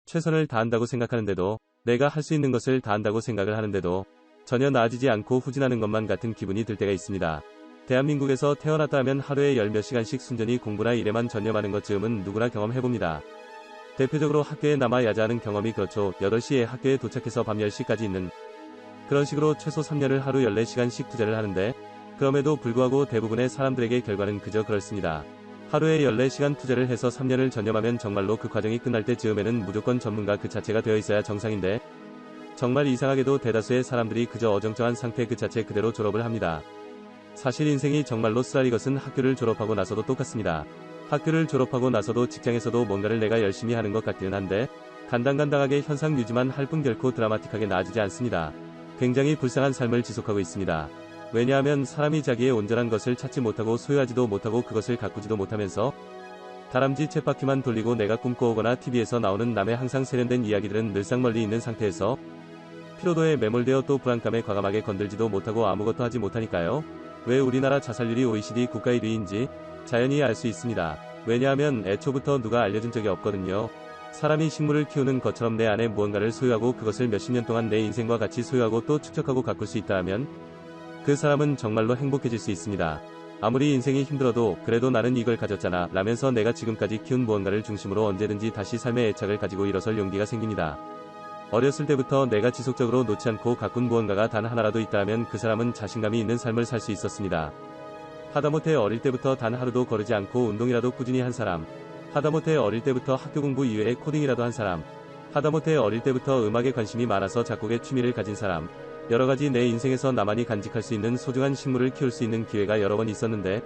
최선을 다한다고 생각하는데도, 내가 할 수 있는 것을 다한다고 생각을 하는데도 전혀 나아지지 않고 후진하는 것만 같은 기분이 들 때가 있습니다. 대한민국에서 태어났다 하면 하루에 열 몇 시간씩 순전히 공부나 일에만 전념하는 것쯤은 누구나 경험해봅니다. 대표적으로 학교에 남아 야자하는 경험이 그렇죠. 8시에 학교에 도착해서 밤 10시까지 있는 그런 식으로 최소 3년을 하루 14시간씩 투자를 하는데, 그럼에도 불구하고 대부분의 사람들에게 결과는 그저 그렇습니다. 하루에 14시간 투자를 해서 3년을 전념하면 정말로 그 과정이 끝날 때 즈음에는 무조건 전문가 그 자체가 되어 있어야 정상인데, 정말 이상하게도 대다수의 사람들이 그저 어정쩡한 상태 그 자체 그대로 졸업을 합니다. 사실 인생이 정말로 쓰라리 것은 학교를 졸업하고 나서도 똑같습니다. 학교를 졸업하고 나서도 직장에서도 뭔가를 내가 열심히 하는 것 같기는 한데, 간당간당하게 현상 유지만 할 뿐 결코 드라마틱하게 나아지지 않습니다. 굉장히 불쌍한 삶을 지속하고 있습니다. 왜냐하면 사람이 자기의 온전한 것을 찾지 못하고 소유하지도 못하고 그것을 가꾸지도 못하면서 다람쥐 쳇바퀴만 돌리고 내가 꿈꿔오거나 TV에서 나오는 남의 항상 세련된 이야기들은 늘상 멀리 있는 상태에서 피로도에 매몰되어 또 불안감에 과감하게 건들지도 못하고 아무것도 하지 못하니까요. 왜 우리나라 자살률이 OECD 국가 1위인지 자연히 알 수 있습니다. 왜냐하면 애초부터 누가 알려준 적이 없거든요. 사람이 식물을 키우는 것처럼 내 안에 무언가를 소유하고 그것을 몇십 년 동안 내 인생과 같이 소유하고 또 축적하고 가꿀 수 있다 하면 그 사람은 정말로 행복해질 수 있습니다. 아무리 인생이 힘들어도 그래도 나는 이걸 가졌잖아 라면서 내가 지금까지 키운 무언가를 중심으로 언제든지 다시 삶의 애착을 가지고 일어설 용기가 생깁니다. 어렸을 때부터 내가 지속적으로 놓지 않고 가꾼 무언가가 단 하나라도 있다 하면 그 사람은 자신감이 있는 삶을 살 수 있었습니다. 하다못해 어릴 때부터 단 하루도 거르지 않고 운동이라도 꾸준히 한 사람, 하다못해 어릴 때부터 학교 공부 이외에 코딩이라도 한 사람, 하다못해 어릴 때부터 음악에 관심이 많아서 작곡에 취미를 가진 사람, 여러가지 내 인생에서 나만이 간직할 수 있는 소중한 식물을 키울 수 있는 기회가 여러 번 있었는데,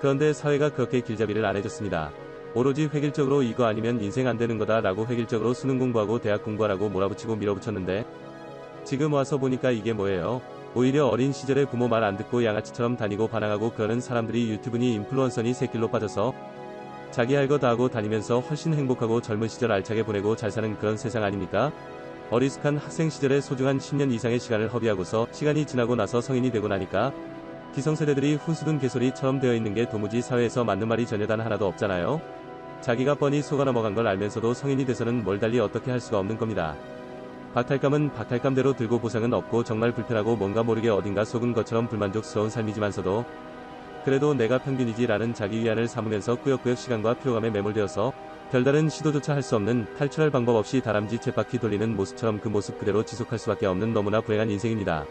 그런데 사회가 그렇게 길잡이를 안 해줬습니다. 오로지 획일적으로 이거 아니면 인생 안 되는 거다 라고 획일적으로 수능 공부하고 대학 공부하라고 몰아붙이고 밀어붙였는데, 지금 와서 보니까 이게 뭐예요? 오히려 어린 시절에 부모 말 안 듣고 양아치처럼 다니고 반항하고 그러는 사람들이 유튜브니 인플루언서니 새길로 빠져서 자기 할 거 다 하고 다니면서 훨씬 행복하고 젊은 시절 알차게 보내고 잘 사는 그런 세상 아닙니까? 어리숙한 학생 시절에 소중한 10년 이상의 시간을 허비하고서 시간이 지나고 나서 성인이 되고 나니까 기성세대들이 훈수둔 개소리처럼 되어 있는 게 도무지 사회에서 맞는 말이 전혀 단 하나도 없잖아요. 자기가 뻔히 속아 넘어간 걸 알면서도 성인이 돼서는 뭘 달리 어떻게 할 수가 없는 겁니다. 박탈감은 박탈감대로 들고 보상은 없고 정말 불편하고 뭔가 모르게 어딘가 속은 것처럼 불만족스러운 삶이지만서도 그래도 내가 평균이지 라는 자기 위안을 삼으면서 꾸역꾸역 시간과 피로감에 매몰되어서 별다른 시도조차 할 수 없는 탈출할 방법 없이 다람쥐 쳇바퀴 돌리는 모습처럼 그 모습 그대로 지속할 수밖에 없는 너무나 불행한 인생입니다.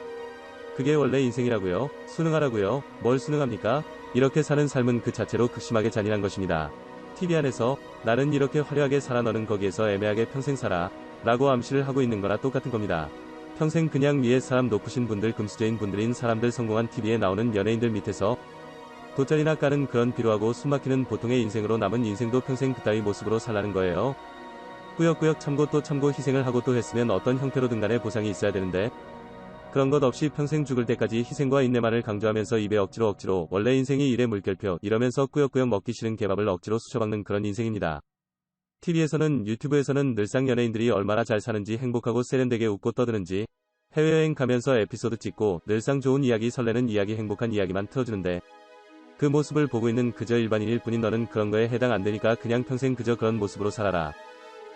그게 원래 인생이라고요? 수능하라고요? 뭘 수능합니까? 이렇게 사는 삶은 그 자체로 극심하게 잔인한 것입니다. TV 안에서 나는 이렇게 화려하게 살아 너는 거기에서 애매하게 평생 살아 라고 암시를 하고 있는 거나 똑같은 겁니다. 평생 그냥 위에 사람 높으신 분들 금수저인 분들인 사람들 성공한 TV에 나오는 연예인들 밑에서 돗자리나 까는 그런 비루하고 숨막히는 보통의 인생으로 남은 인생도 평생 그따위 모습으로 살라는 거예요. 꾸역꾸역 참고 또 참고 희생을 하고 또 했으면 어떤 형태로든 간에 보상이 있어야 되는데, 그런 것 없이 평생 죽을 때까지 희생과 인내만을 강조하면서 입에 억지로 원래 인생이 이래 물결표 이러면서 꾸역꾸역 먹기 싫은 개밥을 억지로 쑤셔박는 그런 인생입니다. TV에서는 유튜브에서는 늘상 연예인들이 얼마나 잘 사는지 행복하고 세련되게 웃고 떠드는지 해외여행 가면서 에피소드 찍고 늘상 좋은 이야기 설레는 이야기 행복한 이야기만 틀어주는데, 그 모습을 보고 있는 그저 일반인일 뿐인 너는 그런 거에 해당 안 되니까 그냥 평생 그저 그런 모습으로 살아라.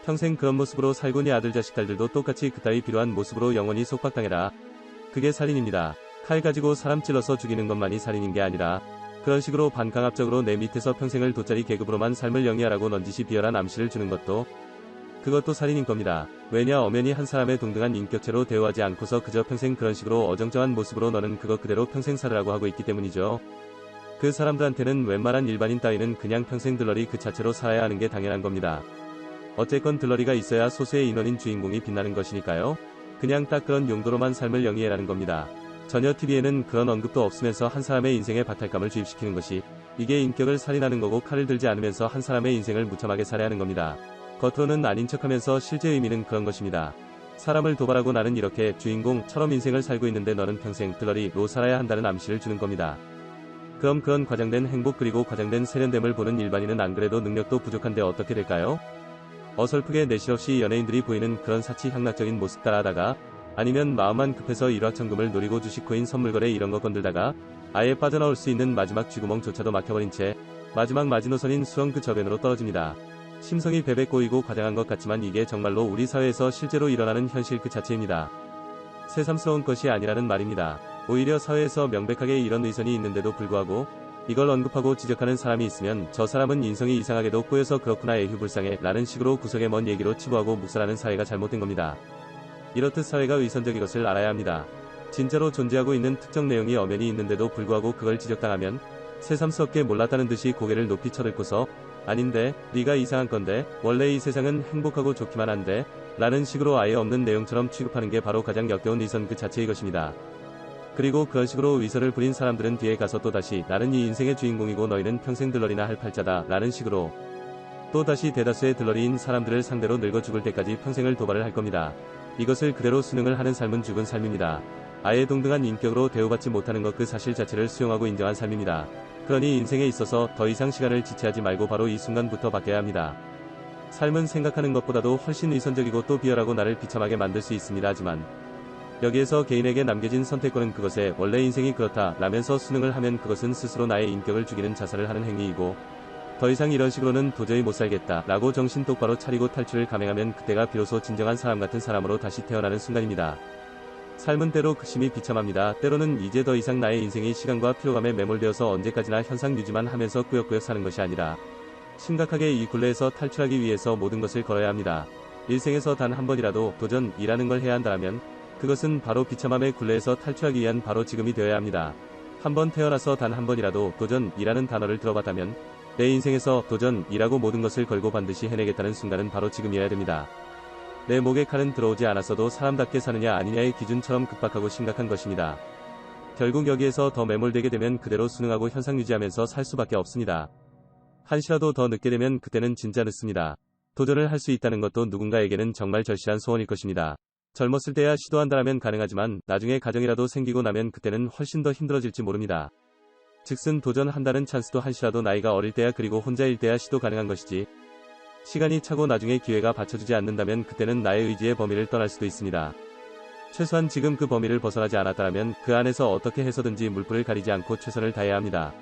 평생 그런 모습으로 살고 네 아들 자식들도 똑같이 그따위 비루한 모습으로 영원히 속박당해라. 그게 살인입니다. 칼 가지고 사람 찔러서 죽이는 것만이 살인인 게 아니라 그런 식으로 반강압적으로 내 밑에서 평생을 돗자리 계급으로만 삶을 영위하라고 넌지시 비열한 암시를 주는 것도 그것도 살인인 겁니다. 왜냐 엄연히 한 사람의 동등한 인격체로 대우하지 않고서 그저 평생 그런 식으로 어정쩡한 모습으로 너는 그거 그대로 평생 살으라고 하고 있기 때문이죠. 그 사람들한테는 웬만한 일반인 따위는 그냥 평생 들러리 그 자체로 살아야 하는 게 당연한 겁니다. 어쨌건 들러리가 있어야 소수의 인원인 주인공이 빛나는 것이니까요. 그냥 딱 그런 용도로만 삶을 영위해라는 겁니다. 전혀 TV에는 그런 언급도 없으면서 한 사람의 인생에 박탈감을 주입시키는 것이 이게 인격을 살인하는 거고 칼을 들지 않으면서 한 사람의 인생을 무참하게 살해야 하는 겁니다. 겉으로는 아닌 척하면서 실제 의미는 그런 것입니다. 사람을 도발하고 나는 이렇게 주인공처럼 인생을 살고 있는데 너는 평생 들러리로 살아야 한다는 암시를 주는 겁니다. 그럼 그런 과장된 행복 그리고 과장된 세련됨을 보는 일반인은 안 그래도 능력도 부족한데 어떻게 될까요? 어설프게 내실없이 연예인들이 보이는 그런 사치향락적인 모습 따라하다가 아니면 마음만 급해서 일확천금을 노리고 주식코인 선물거래 이런 거 건들다가 아예 빠져나올 수 있는 마지막 쥐구멍조차도 막혀버린 채 마지막 마지노선인 수렁 그 저변으로 떨어집니다. 심성이 베베 꼬이고 과장한 것 같지만 이게 정말로 우리 사회에서 실제로 일어나는 현실 그 자체입니다. 새삼스러운 것이 아니라는 말입니다. 오히려 사회에서 명백하게 이런 의선이 있는데도 불구하고 이걸 언급하고 지적하는 사람이 있으면 저 사람은 인성이 이상하게도 꼬여서 그렇구나 에휴 불쌍해 라는 식으로 구석에 먼 얘기로 치부하고 묵살하는 사회가 잘못된 겁니다. 이렇듯 사회가 의선적인 것을 알아야 합니다. 진짜로 존재하고 있는 특정 내용이 엄연히 있는데도 불구하고 그걸 지적당하면 새삼스럽게 몰랐다는 듯이 고개를 높이 쳐들고서 아닌데 네가 이상한 건데 원래 이 세상은 행복하고 좋기만 한데 라는 식으로 아예 없는 내용처럼 취급하는 게 바로 가장 역겨운 의선 그 자체의 것입니다. 그리고 그런 식으로 의선을 부린 사람들은 뒤에 가서 또다시 나는 이 인생의 주인공이고 너희는 평생 들러리나 할 팔자다 라는 식으로 또다시 대다수의 들러리인 사람들을 상대로 늙어 죽을 때까지 평생을 도발을 할 겁니다. 이것을 그대로 수능을 하는 삶은 죽은 삶입니다. 아예 동등한 인격으로 대우받지 못하는 것 그 사실 자체를 수용하고 인정한 삶입니다. 그러니 인생에 있어서 더 이상 시간을 지체하지 말고 바로 이 순간부터 바뀌어야 합니다. 삶은 생각하는 것보다도 훨씬 위선적이고 또 비열하고 나를 비참하게 만들 수 있습니다. 하지만 여기에서 개인에게 남겨진 선택권은 그것에 원래 인생이 그렇다 라면서 수능을 하면 그것은 스스로 나의 인격을 죽이는 자살을 하는 행위이고 더 이상 이런 식으로는 도저히 못 살겠다 라고 정신 똑바로 차리고 탈출을 감행하면 그때가 비로소 진정한 사람 같은 사람으로 다시 태어나는 순간입니다. 삶은 때로 극심히 비참합니다. 때로는 이제 더 이상 나의 인생이 시간과 피로감에 매몰되어서 언제까지나 현상 유지만 하면서 꾸역꾸역 사는 것이 아니라 심각하게 이 굴레에서 탈출하기 위해서 모든 것을 걸어야 합니다. 일생에서 단 한 번이라도 도전이라는 걸 해야 한다면 그것은 바로 비참함의 굴레에서 탈출하기 위한 바로 지금이 되어야 합니다. 한 번 태어나서 단 한 번이라도 도전이라는 단어를 들어봤다면 내 인생에서 도전이라고 모든 것을 걸고 반드시 해내겠다는 순간은 바로 지금이어야 됩니다. 내 목에 칼은 들어오지 않았어도 사람답게 사느냐 아니냐의 기준처럼 급박하고 심각한 것입니다. 결국 여기에서 더 매몰되게 되면 그대로 수능하고 현상 유지하면서 살 수밖에 없습니다. 한시라도 더 늦게 되면 그때는 진짜 늦습니다. 도전을 할 수 있다는 것도 누군가에게는 정말 절실한 소원일 것입니다. 젊었을 때야 시도한다라면 가능하지만 나중에 가정이라도 생기고 나면 그때는 훨씬 더 힘들어질지 모릅니다. 즉슨 도전한다는 찬스도 한시라도 나이가 어릴 때야 그리고 혼자일 때야 시도 가능한 것이지 시간이 차고 나중에 기회가 받쳐주지 않는다면 그때는 나의 의지의 범위를 떠날 수도 있습니다. 최소한 지금 그 범위를 벗어나지 않았다면 그 안에서 어떻게 해서든지 물불을 가리지 않고 최선을 다해야 합니다.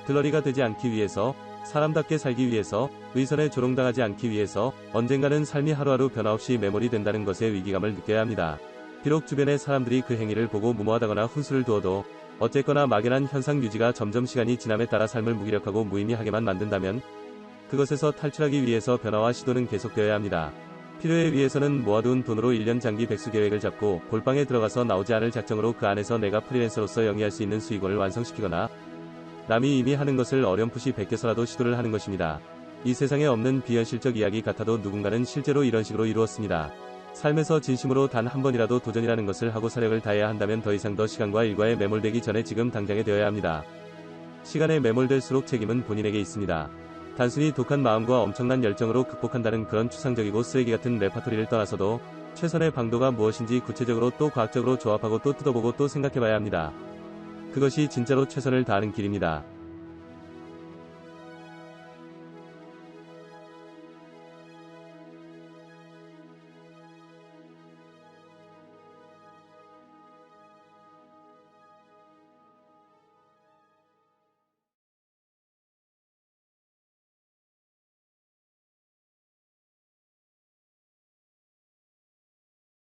들러리가 되지 않기 위해서, 사람답게 살기 위해서, 의선에 조롱당하지 않기 위해서 언젠가는 삶이 하루하루 변화없이 매몰이 된다는 것에 위기감을 느껴야 합니다. 비록 주변의 사람들이 그 행위를 보고 무모하다거나 훈수를 두어도 어쨌거나 막연한 현상 유지가 점점 시간이 지남에 따라 삶을 무기력하고 무의미하게만 만든다면 그것에서 탈출하기 위해서 변화와 시도는 계속되어야 합니다. 필요에 의해서는 모아둔 돈으로 1년 장기 백수 계획을 잡고 골방에 들어가서 나오지 않을 작정으로 그 안에서 내가 프리랜서로서 영위할 수 있는 수익원을 완성시키거나 남이 이미 하는 것을 어렴풋이 베껴서라도 시도를 하는 것입니다. 이 세상에 없는 비현실적 이야기 같아도 누군가는 실제로 이런 식으로 이루었습니다. 삶에서 진심으로 단 한 번이라도 도전이라는 것을 하고 사력을 다해야 한다면 더 이상 더 시간과 일과에 매몰되기 전에 지금 당장에 되어야 합니다. 시간에 매몰될수록 책임은 본인에게 있습니다. 단순히 독한 마음과 엄청난 열정으로 극복한다는 그런 추상적이고 쓰레기 같은 레파토리를 떠나서도 최선의 방도가 무엇인지 구체적으로 또 과학적으로 조합하고 또 뜯어보고 또 생각해봐야 합니다. 그것이 진짜로 최선을 다하는 길입니다.